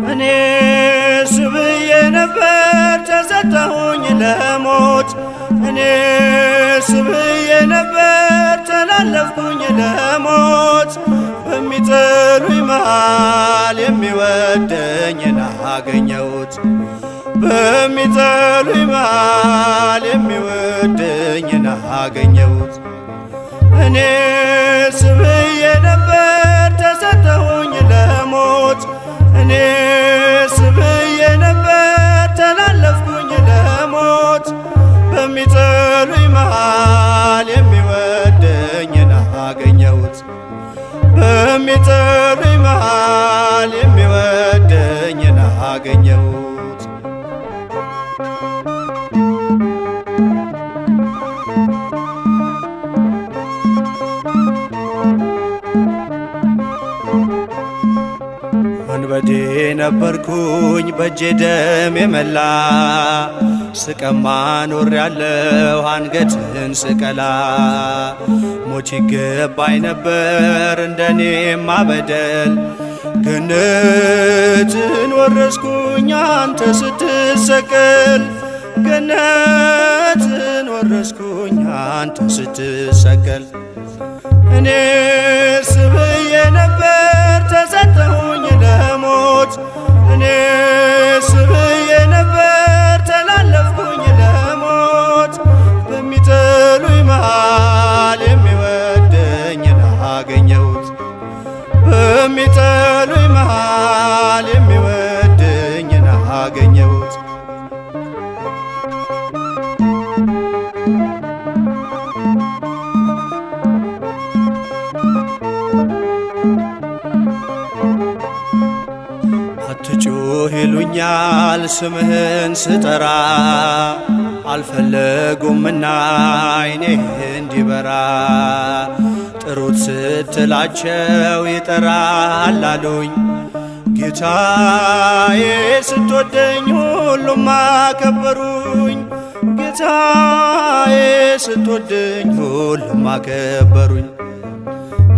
እኔስ ብዬ ነበር ተሰጠሁኝ ለሞት እኔስ ብዬ ነበር ተላለፍኩኝ ለሞት በሚጠሉኝ መሃል የሚወደኝን አገኘሁት በሚጠሉኝ መሃል የሚወደኝን አገኘሁት እኔስ ብዬ ነበር ተሰጠሁኝ ለሞት እኔስ ብዬ ነበር ተላለፍኩኝ ለሞት በሚጠሉኝ መሃል የሚወደኝን አገኘሁት በሚጠሉኝ መሃል የሚወደኝን አገኘሁት ወንበዴ ነበርኩኝ በእጄ ደም የመላ ስቀማ ኖሬያለሁ አንገትን ስቀላ ሞት ይገባኝ ነበር እንደኔማ በደል ገነትን ወረስኩኝ አንተ ስትሰቀል ገነትን ወረስኩኝ አንተ ስትሰቀል እኔስ ብዬ ነበር ተሰጠሁኝ ለሞት እኔስ ብዬ ነበር ተላለፍኩኝ ለሞት በሚጠሉኝ መሃል የሚወደኝን አገኘሁት በሚጠሉኝ መሃል የሚወደኝን አገኘሁት አትጩህ ይሉኛል ስምህን ስጠራ አልፈለጉምና ዓይኔ እንዲበራ ጥሩት ስትላቸው ይጠራል አሉኝ ጌታዬ ስትወደኝ ሁሉም አከበሩኝ ጌታዬ ስትወደኝ ሁሉም አከበሩኝ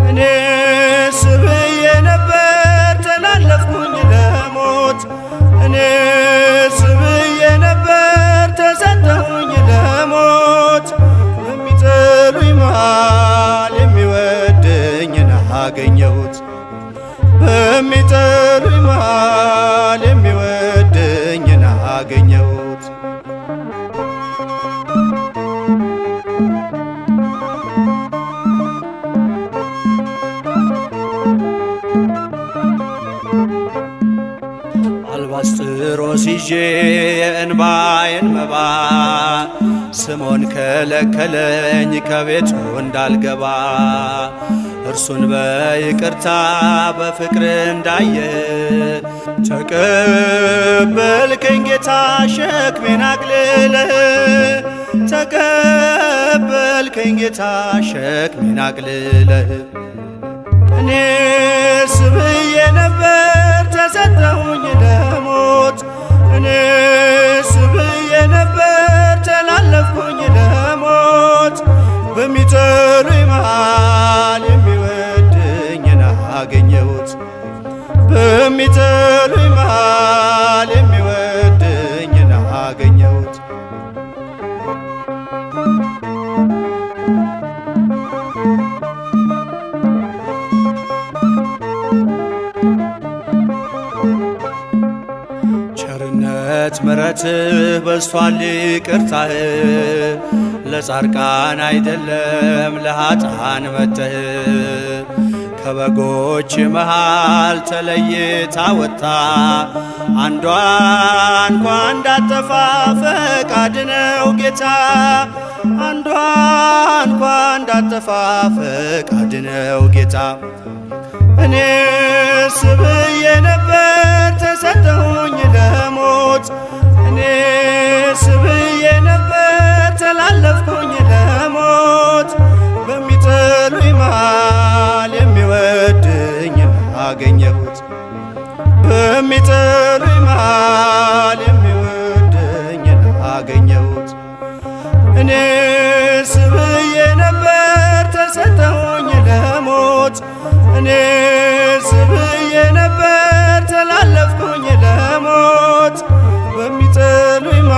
እኔስ ብዬ ነበር ተላለፍኩኝ ለሞት እኔስ ብዬ ነበር ተሰጠሁኝ ለሞት በሚጠሉኝ መሃል የሚወደኝን አገኘሁት በሚጠሉኝ መሃል የሚወደኝን አገኘሁት አልባስጥሮስ ይዤ የእንባዬን መባ ስምዖን ከለከለኝ ከቤቱ እንዳልገባ እርሱን በይቅርታ በፍቅር እንዳየ ተቀበልከኝ ጌታ ሸክሜን አቅልለህ ተቀበልከኝ ጌታ ሸክሜን አቅልለህ እኔስ ብዬ ነበር ተሰጠሁኝ ለሞት እኔስ ብዬ ነበር ተላለፍኩኝ ለሞት በሚጠሉኝ መሃል የሚወደኝን አገኘሁት በሚጠሉኝ መሃል የሚወደኝን አገኘሁት ቸርነት ምሕረትህ በዝቷል ይቅርታህ ለጻድቃን አይደለም ለኃጥአን መተህ ከበጎች መሃል ተለይታ ወጣ አንዷ እንኳ እንዳጠፋ ፈቃድ ነው ጌታ አንዷ እንኳ እንዳጠፋ ፈቃድ ነው ጌታ እኔስ ብዬ ነበር ተሰጠሁኝ ለሞት እኔስ ብዬ ነበር ተላለፍኩኝ ለሞት እኔስ ብዬ ነበር ተሰጠሁኝ ለሞት እኔስ ብዬ ነበር ተላለፍኩኝ ለሞት በሚጠሉኝ